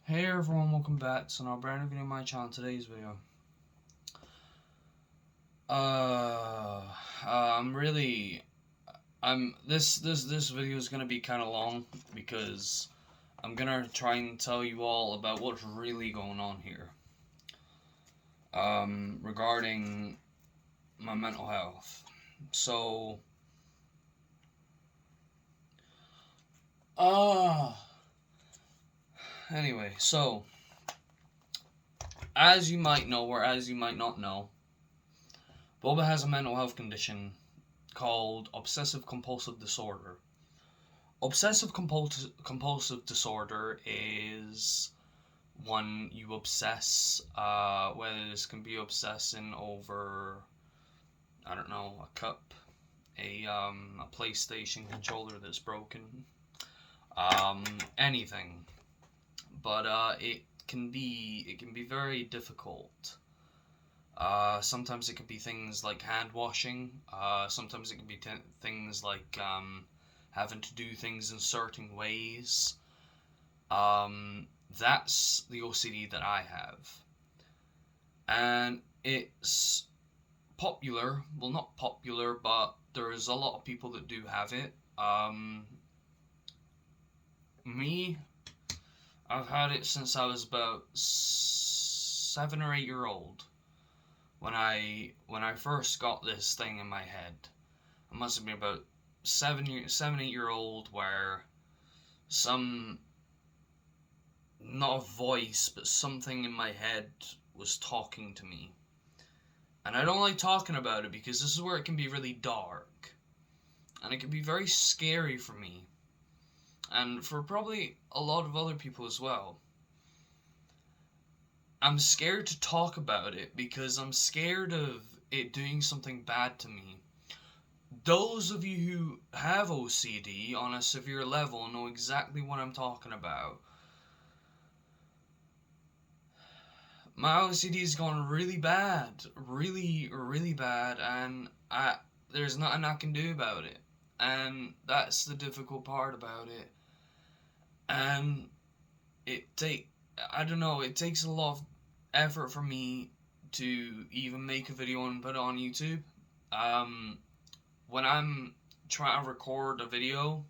Hey everyone, welcome back to another brand new video on my channel. Today's video. Uh, I'm really, this video is gonna be kind of long because I'm gonna try and tell you all about what's really going on here. Regarding my mental health. So, uh, anyway, so as you might know or as you might not know, Boba has a mental health condition called obsessive compulsive disorder. Obsessive compulsive disorder is when you obsess, whether this can be obsessing over, I don't know, a cup, a PlayStation controller that's broken, anything. But it can be very difficult. Sometimes it can be things like hand washing. Sometimes it can be things like having to do things in certain ways. That's the OCD that I have. And it's popular. Well, not popular, but there's a lot of people that do have it. Me, I've had it since I was about 7 or 8 year old. When I first got this thing in my head, I must have been about 8 year old, where some, not a voice, but something in my head was talking to me. And I don't like talking about it because this is where it can be really dark. And it can be very scary for me. And for probably a lot of other people as well. I'm scared to talk about it because I'm scared of it doing something bad to me. Those of you who have OCD on a severe level know exactly what I'm talking about. My OCD's gone really bad, really, really bad, and there's nothing I can do about it, and that's the difficult part about it. And it take I don't know, it takes a lot of effort for me to even make a video and put it on YouTube. Um, when I'm trying to record a video,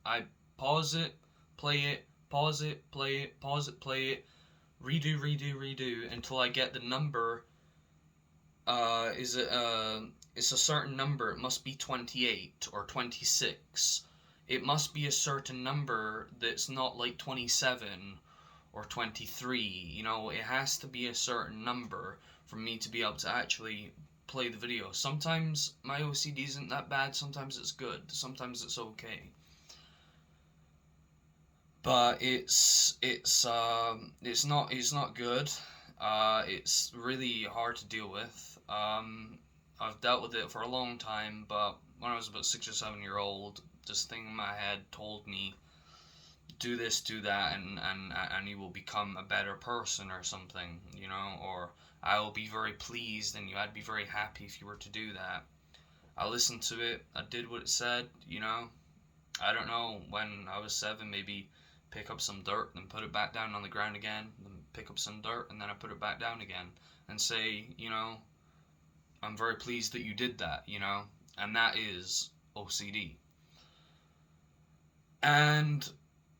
I pause it, play it, pause it, play it, pause it, play it, redo, redo, redo until I get the number. Is it It's a certain number. It must be 28 or 26. It must be a certain number that's not like 27 or 23. It has to be a certain number for me to be able to actually play the video. Sometimes my OCD isn't that bad. Sometimes it's good. Sometimes it's okay. But it's not good. It's really hard to deal with. I've dealt with it for a long time, but when I was about 6 or 7 year old, this thing in my head told me, do this, do that, and you will become a better person or something, or I will be very pleased and I'd be very happy if you were to do that. I listened to it, I did what it said. I don't know, when I was 7, maybe pick up some dirt and put it back down on the ground again, then pick up some dirt and then I put it back down again and say, I'm very pleased that you did that, and that is OCD. And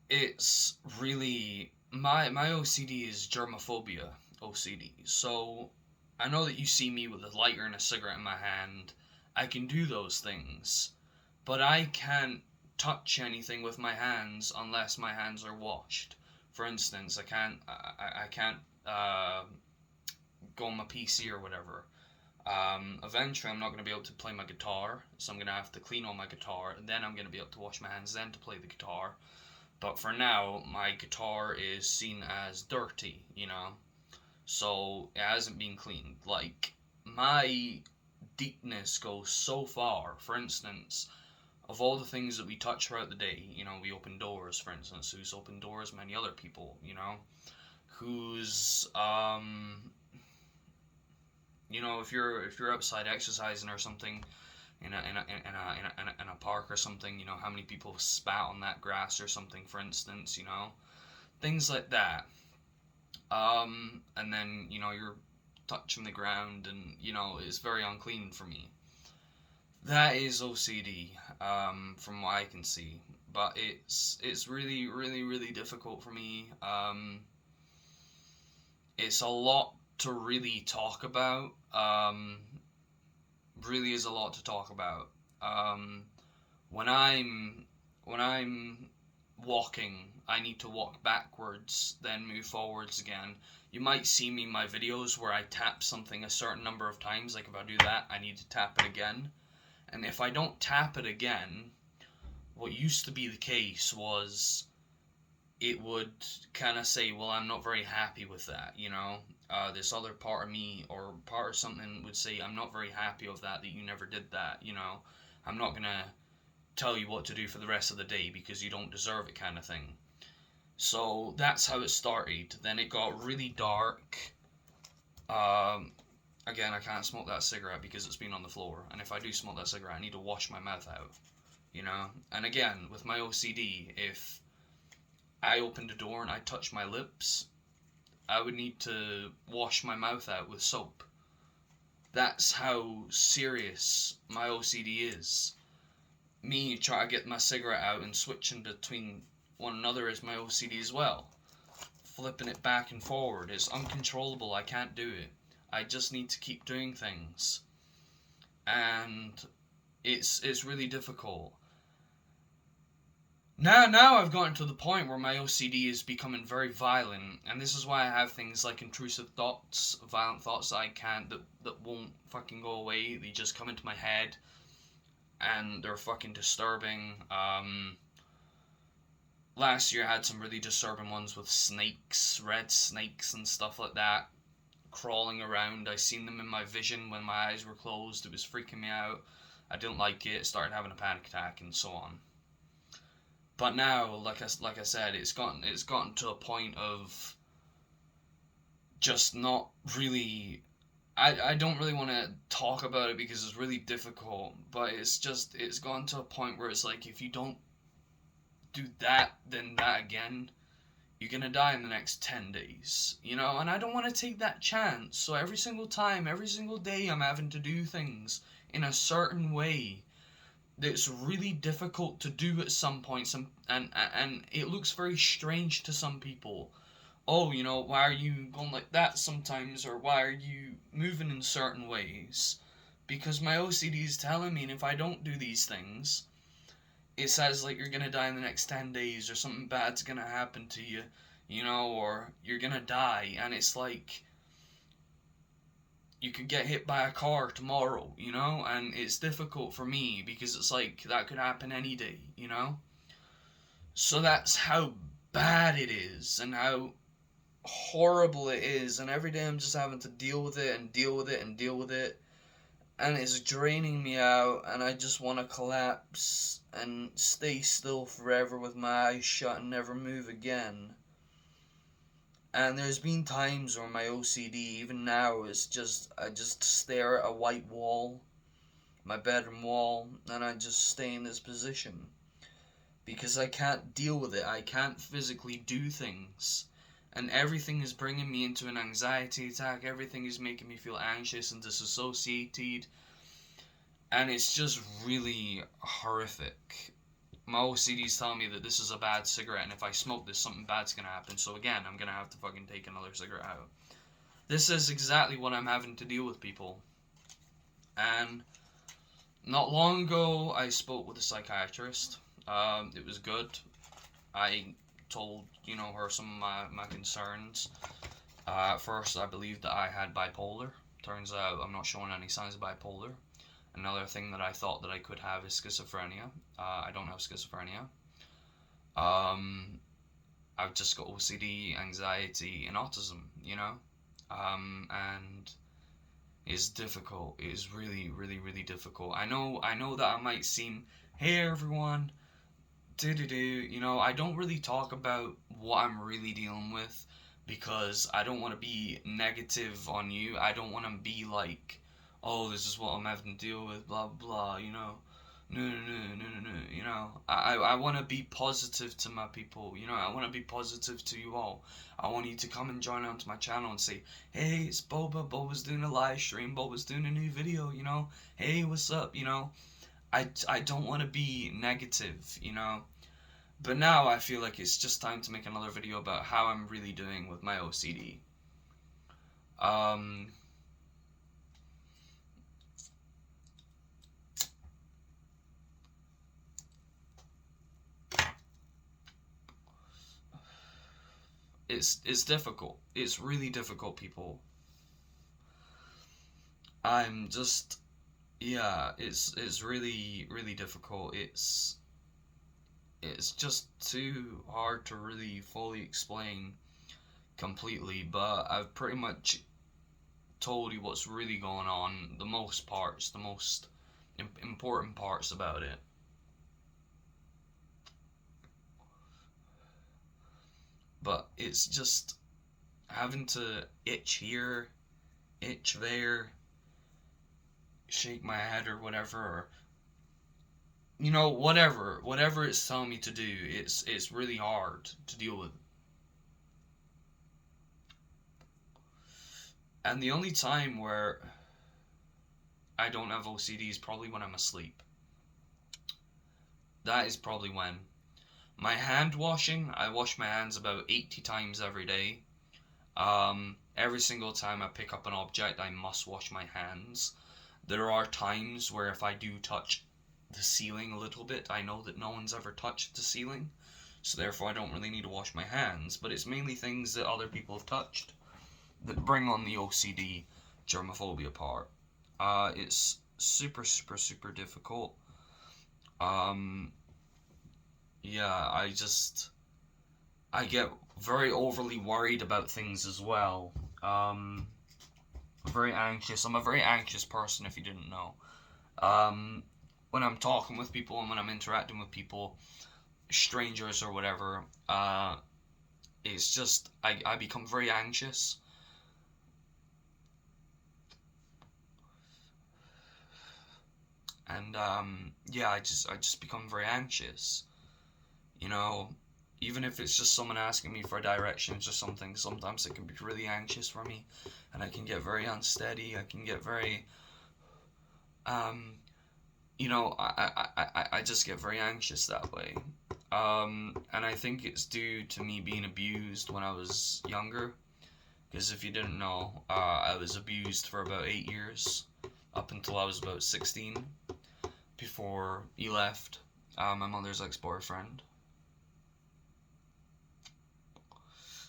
it's really, my OCD is germophobia OCD. So I know that you see me with a lighter and a cigarette in my hand. I can do those things, but I can't touch anything with my hands unless my hands are washed. For instance, I can't go on my PC or whatever. Eventually, I'm not going to be able to play my guitar, so I'm going to have to clean all my guitar, and then I'm going to be able to wash my hands, then to play the guitar. But for now, my guitar is seen as dirty, so it hasn't been cleaned. Like, my deepness goes so far. For instance, of all the things that we touch throughout the day, we open doors, for instance. Who's opened doors? Many other people, who's if you're outside exercising or something in a park or something, how many people spat on that grass or something, for instance. things like that. And then, you're touching the ground and, it's very unclean for me. That is OCD, from what I can see. But it's really, really, really difficult for me. It's a lot to really talk about. Really is a lot to talk about. When I'm walking, I need to walk backwards, then move forwards again. You might see me in my videos where I tap something a certain number of times. Like if I do that, I need to tap it again. And if I don't tap it again, what used to be the case was it would kind of say, well, I'm not very happy with that, this other part of me or part of something would say, I'm not very happy with that you never did that, I'm not going to tell you what to do for the rest of the day because you don't deserve it, kind of thing. So that's how it started. Then it got really dark. Again, I can't smoke that cigarette because it's been on the floor, and if I do smoke that cigarette, I need to wash my mouth out, and again, with my OCD, if I opened a door and I touched my lips, I would need to wash my mouth out with soap. That's how serious my OCD is. Me trying to get my cigarette out and switching between one another is my OCD as well. Flipping it back and forward is uncontrollable. I can't do it. I just need to keep doing things. And it's really difficult. Now I've gotten to the point where my OCD is becoming very violent, and this is why I have things like intrusive thoughts, violent thoughts that won't fucking go away. They just come into my head, and they're fucking disturbing. Last year I had some really disturbing ones with snakes, red snakes and stuff like that, crawling around. I seen them in my vision when my eyes were closed. It was freaking me out. I didn't like it. Started having a panic attack and so on. But now, like I said, it's gotten to a point of just not really. I don't really want to talk about it because it's really difficult. But it's gotten to a point where it's like if you don't do that, then that again, you're gonna die in the next 10 days, and I don't want to take that chance. So every single time, every single day, I'm having to do things in a certain way that's really difficult to do at some points, and it looks very strange to some people. Oh, why are you going like that sometimes, or why are you moving in certain ways? Because my OCD is telling me, and if I don't do these things, it says like you're gonna die in the next 10 days, or something bad's gonna happen to you, or you're gonna die, and it's like you could get hit by a car tomorrow, and it's difficult for me because it's like that could happen any day, So that's how bad it is and how horrible it is, and every day I'm just having to deal with it and deal with it and deal with it, and it's draining me out, and I just want to collapse and stay still forever with my eyes shut and never move again. And there's been times where my OCD, even now, is I just stare at a white wall, my bedroom wall, and I just stay in this position. Because I can't deal with it. I can't physically do things. And everything is bringing me into an anxiety attack. Everything is making me feel anxious and disassociated. And it's just really horrific. My OCD's telling me that this is a bad cigarette, and if I smoke this, something bad's gonna happen. So again, I'm gonna have to fucking take another cigarette out. This is exactly what I'm having to deal with, people. And not long ago, I spoke with a psychiatrist. It was good. I told, her some of my concerns. At first, I believed that I had bipolar. Turns out I'm not showing any signs of bipolar. Another thing that I thought that I could have is schizophrenia. I don't have schizophrenia. I've just got OCD, anxiety, and autism, and it's difficult. It is really, really, really difficult. I know that I might seem, hey everyone, I don't really talk about what I'm really dealing with because I don't want to be negative on you. I don't want to be like, oh, this is what I'm having to deal with, blah, blah, no, no, no, no, no, no. You know, I want to be positive to my people. You know, I want to be positive to you all. I want you to come and join onto my channel and say, hey, it's Boba. Boba's doing a live stream. Boba's doing a new video. You know, hey, what's up? You know, I don't want to be negative. You know, but now I feel like it's just time to make another video about how I'm really doing with my OCD. Um, it's difficult. It's really difficult, people. I'm just yeah, it's really really difficult. It's just too hard to really fully explain completely, but I've pretty much told you what's really going on, the most parts, the most important parts about it. But it's just having to itch here, itch there, shake my head or whatever, or you know, whatever it's telling me to do, it's really hard to deal with. And the only time where I don't have OCD is probably when I'm asleep. That is probably when. My hand washing, I wash my hands about 80 times every day. Every single time I pick up an object, I must wash my hands. There are times where if I do touch the ceiling a little bit, I know that no one's ever touched the ceiling, so therefore I don't really need to wash my hands, but it's mainly things that other people have touched that bring on the OCD germophobia part. It's super, super, super difficult. Um, yeah, I get very overly worried about things as well. Very anxious. I'm a very anxious person, if you didn't know. Um, when I'm talking with people and when I'm interacting with people, strangers or whatever, it's just I become very anxious. And yeah, I just become very anxious. You know, even if it's just someone asking me for directions or something, sometimes it can be really anxious for me, and I can get very unsteady. I can get very, um, you know, I just get very anxious that way. And I think it's due to me being abused when I was younger. Because if you didn't know, I was abused for about 8 years, up until I was about 16, before he left, my mother's ex-boyfriend.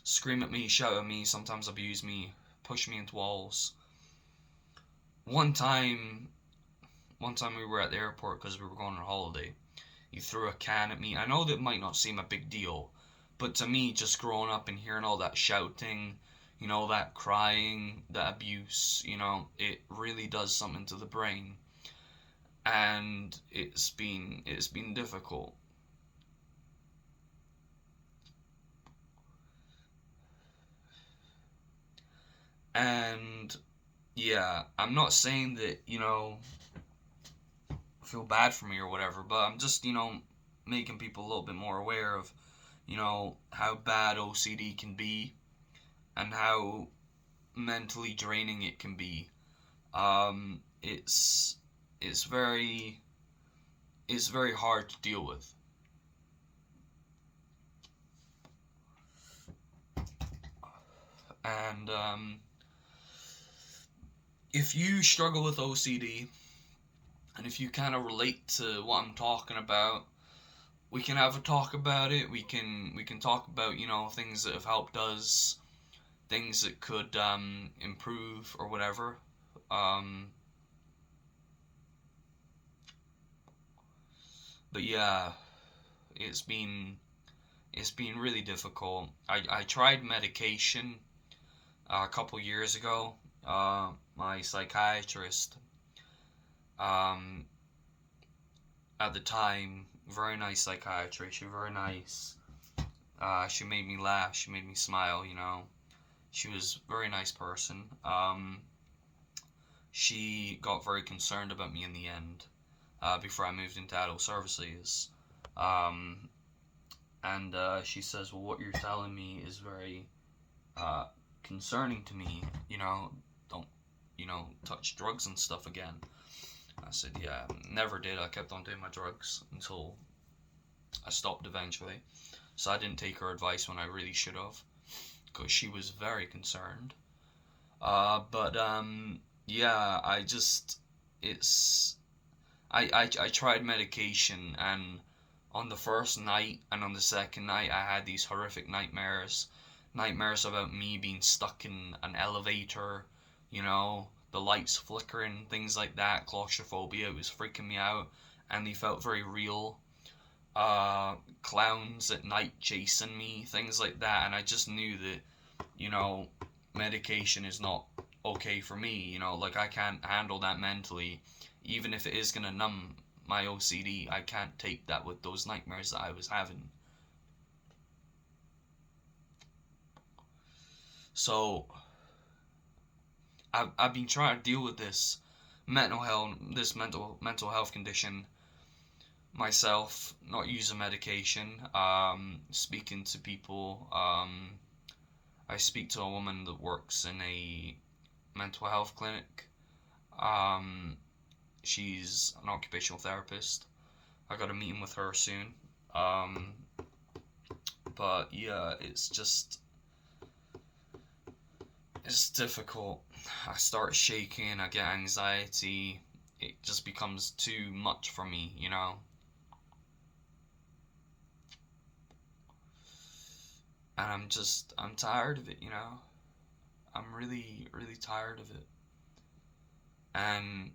Scream at me, shout at me, sometimes abuse me, push me into walls. One time we were at the airport because we were going on a holiday. He threw a can at me. I know that might not seem a big deal, but to me, just growing up and hearing all that shouting, you know, that crying, that abuse, you know, it really does something to the brain. And it's been difficult. And yeah, I'm not saying that, you know, feel bad for me or whatever, but I'm just, you know, making people a little bit more aware of, you know, how bad OCD can be and how mentally draining it can be. Um, it's it's very it's very hard to deal with. And if you struggle with OCD, and if you kind of relate to what I'm talking about, we can have a talk about it. We can talk about, you know, things that have helped us, things that could improve or whatever. Um, but yeah, it's been it's been really difficult. I tried medication a couple years ago. My psychiatrist, um, at the time, very nice psychiatrist. She was very nice. She made me laugh. She made me smile. You know, she was a very nice person. She got very concerned about me in the end. before I moved into adult services. Um, and she says, well, what you're telling me is very uh, concerning to me. Don't, touch drugs and stuff again. I said, yeah, never did. I kept on doing my drugs until I stopped eventually. So I didn't take her advice when I really should have, because she was very concerned. But yeah, it's, I tried medication, and on the first night and on the second night, I had these horrific nightmares about me being stuck in an elevator, the lights flickering, things like that, claustrophobia. It was freaking me out, and they felt very real. Clowns at night chasing me, things like that, and I just knew that, medication is not okay for me. Like, I can't handle that mentally. Even if it is gonna numb my OCD, I can't take that with those nightmares that I was having. So I've been trying to deal with this mental health condition myself, not using medication, speaking to people. I speak to a woman that works in a mental health clinic. Um, she's an occupational therapist. I got a meeting with her soon. Um, but yeah, it's difficult. I start shaking, I get anxiety. It just becomes too much for me. And I'm tired of it. I'm really, really tired of it. And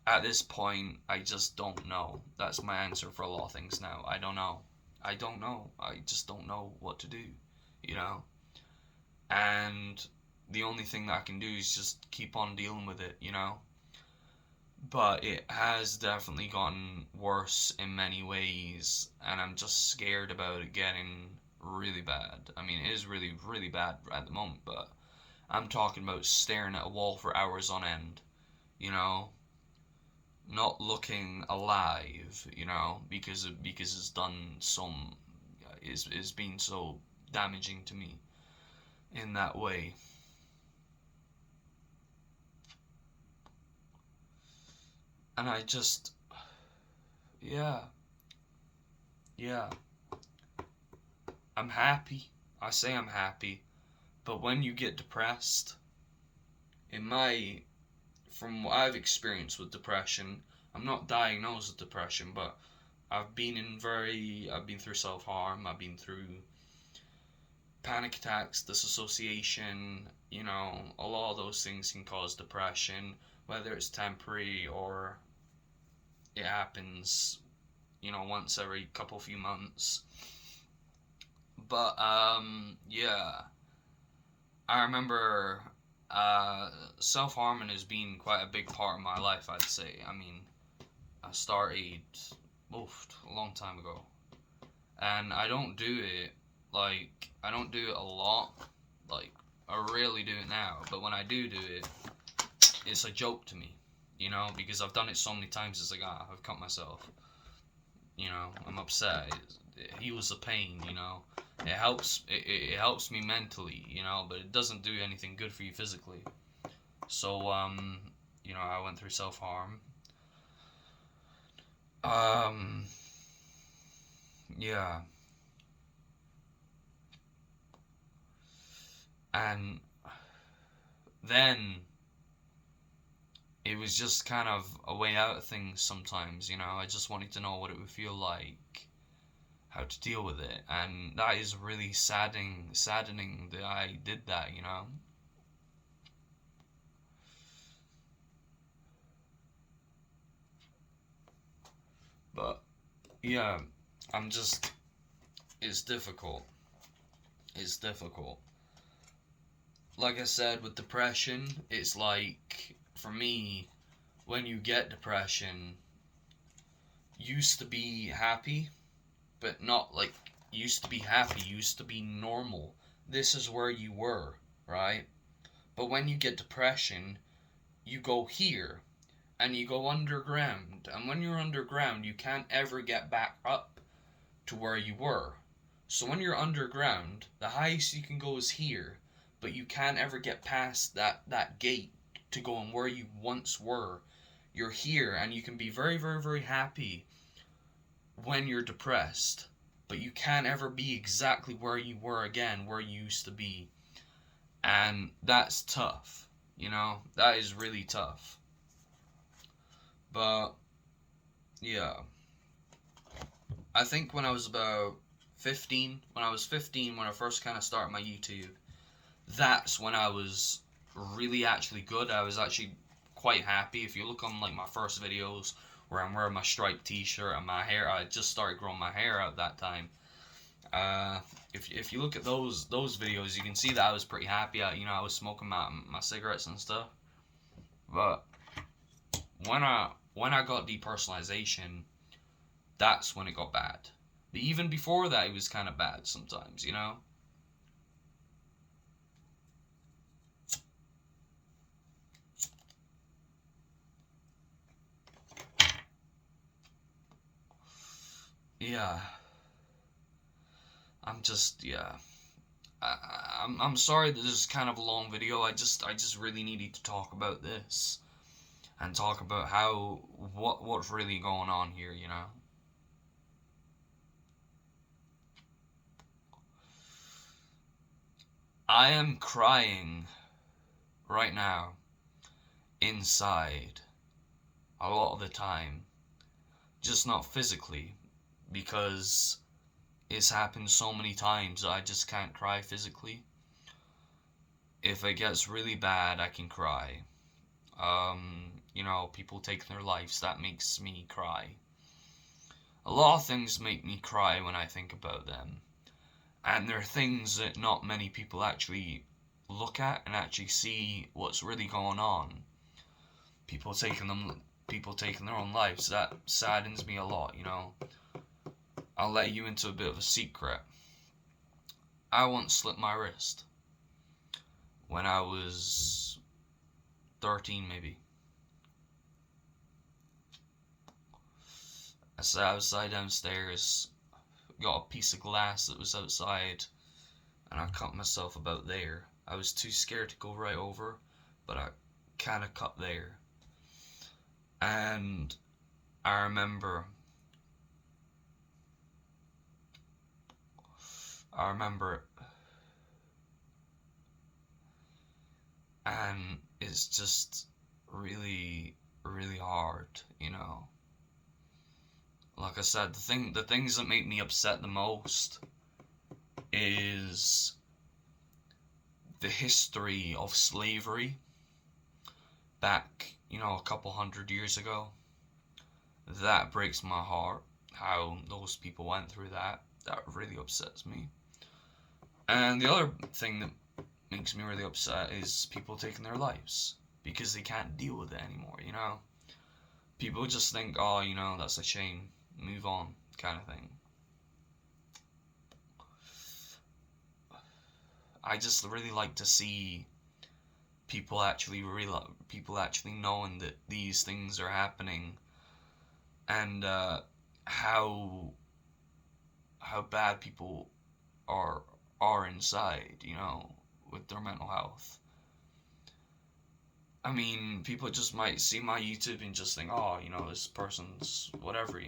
at this point, I just don't know. That's my answer for a lot of things now. I don't know. I don't know. I just don't know what to do. And the only thing that I can do is just keep on dealing with it. But it has definitely gotten worse in many ways, and I'm just scared about it getting really bad. I mean, it is really, really bad at the moment, but I'm talking about staring at a wall for hours on end, you know, not looking alive, because it's done some is being so damaging to me in that way. And I just, yeah, yeah, I'm happy. I say I'm happy, but when you get depressed, in my from what I've experienced with depression, I'm not diagnosed with depression, but I've been through self harm, I've been through panic attacks, disassociation. A lot of those things can cause depression, whether it's temporary or it happens, once every few months. But yeah, I remember self harming has been quite a big part of my life. I'd say. I mean, I started a long time ago, and I don't do it I don't do it a lot. Like, I rarely do it now, but when I do it, it's a joke to me. Because I've done it so many times. It's like, I've cut myself. I'm upset. It heals the pain. It helps me mentally. But it doesn't do anything good for you physically. So I went through self harm. Um, yeah, and then it was just kind of a way out of things sometimes. I just wanted to know what it would feel like, how to deal with it, and that is really saddening that I did that. But yeah, I'm just it's difficult. It's difficult. Like I said, with depression, it's like, for me, when you get depression, used to be happy, but not like used to be happy, used to be normal. This is where you were, right? But when you get depression, you go here, and you go underground. And when you're underground, you can't ever get back up to where you were. So when you're underground, the highest you can go is here, but you can't ever get past that gate to go and where you once were. You're here, and you can be very, very, very happy when you're depressed, but you can't ever be exactly where you were again, where you used to be. And that's tough, you know? That is really tough. But, yeah. I think when I was about 15, when I first kind of started my YouTube, that's when I was really actually good. I was actually quite happy. If you look on like my first videos where I'm wearing my striped t-shirt and my hair, I just started growing my hair out that time. If you look at those videos, you can see that I was pretty happy. I was smoking my cigarettes and stuff. But when I got depersonalization, that's when it got bad. But even before that, it was kind of bad sometimes, you know? Yeah. Yeah. I'm sorry that this is kind of a long video. I just really needed to talk about this and talk about what's really going on here, you know? I am crying right now inside a lot of the time, just not physically, because it's happened so many times that I just can't cry physically. If it gets really bad, I can cry. People taking their lives, that makes me cry. A lot of things make me cry when I think about them. And they're things that not many people actually look at and actually see what's really going on. People taking their own lives. That saddens me a lot, you know. I'll let you into a bit of a secret. I once slit my wrist when I was 13, maybe. I sat outside downstairs, got a piece of glass that was outside, and I cut myself about there. I was too scared to go right over, but I kind of cut there. And I remember it. And it's just really, really hard, you know. Like I said, the things that make me upset the most is the history of slavery back, a couple hundred years ago. That breaks my heart, how those people went through that. That really upsets me. And the other thing that makes me really upset is people taking their lives because they can't deal with it anymore, you know? People just think, oh, that's a shame, move on, kind of thing. I just really like to see people actually knowing that these things are happening, and how bad people are inside, with their mental health. I mean, people just might see my YouTube and just think, oh, this person's whatever,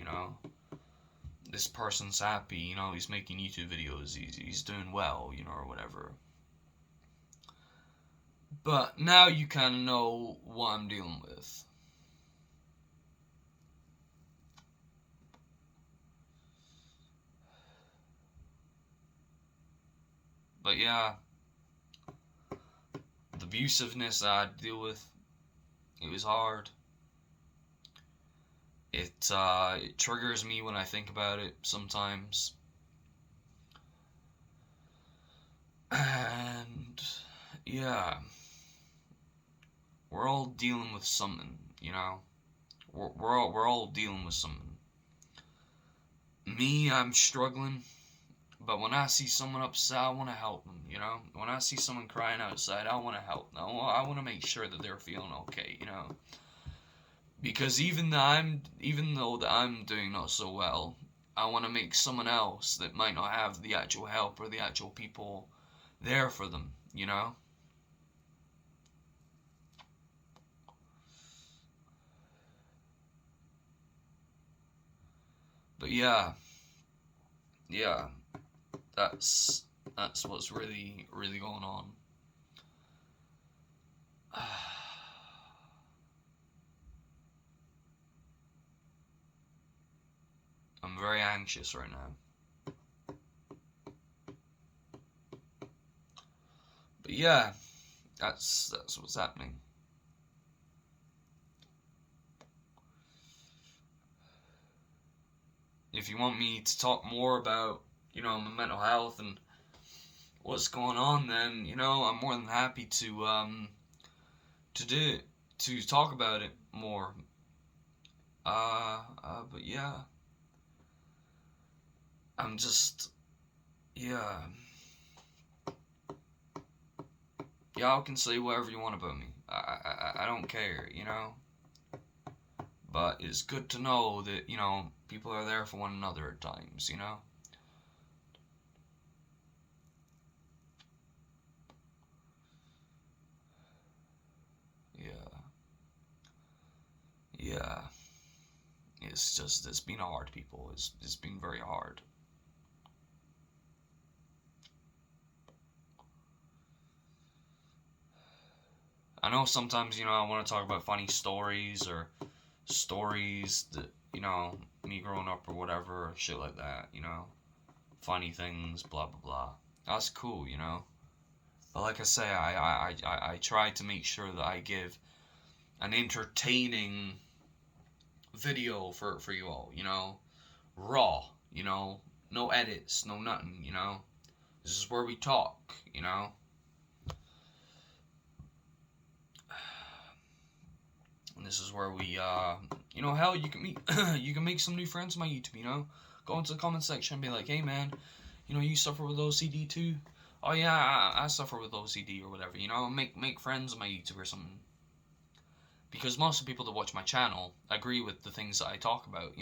this person's happy, he's making YouTube videos, he's doing well, or whatever. But now you kind of know what I'm dealing with. But yeah, the abusiveness that I deal with, it was hard. It triggers me when I think about it sometimes. And yeah, we're all dealing with something, We're all dealing with something. Me, I'm struggling, but when I see someone upset, I want to help them, When I see someone crying outside, I want to help them. I want to make sure that they're feeling okay, Because even though that I'm doing not so well, I want to make someone else that might not have the actual help or the actual people there for them, you know? But yeah, yeah, that's that's what's really going on. I'm very anxious right now. But yeah, that's what's happening. If you want me to talk more about, my mental health and what's going on, then, I'm more than happy to do it, to talk about it more. But yeah, I'm just, yeah, y'all can say whatever you want about me. I don't care, But it's good to know that, people are there for one another at times. Yeah, yeah. It's been hard, people. It's been very hard. I know sometimes, I want to talk about funny stories or stories that, me growing up or whatever, or shit like that. Funny things, blah, blah, blah. That's cool. But like I say, I try to make sure that I give an entertaining video for you all. Raw, no edits, no nothing. This is where we talk. And this is where we, hell, you can meet, you can make some new friends on my YouTube. Go into the comment section and be like, hey man, you suffer with OCD too. Oh yeah, I suffer with OCD or whatever. Make friends on my YouTube or something. Because most of the people that watch my channel agree with the things that I talk about.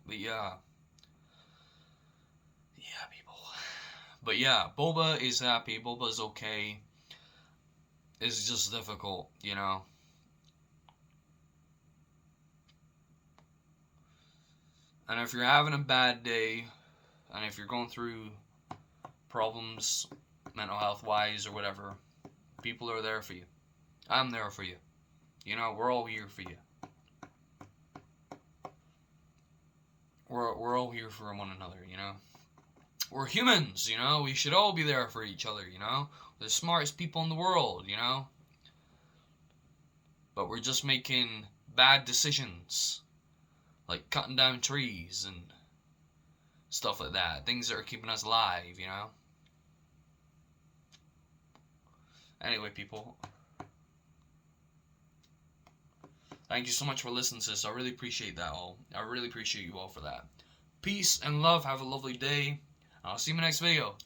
But yeah, people. But yeah, Boba is happy. Boba's okay. It's just difficult. And if you're having a bad day, and if you're going through problems, mental health wise or whatever, people are there for you. I'm there for you. We're all here for you. We're all here for one another. We're humans. We should all be there for each other. We're the smartest people in the world. But we're just making bad decisions, like cutting down trees and stuff like that. Things that are keeping us alive. Anyway, people, thank you so much for listening to this. I really appreciate that all. I really appreciate you all for that. Peace and love. Have a lovely day. I'll see you in my next video.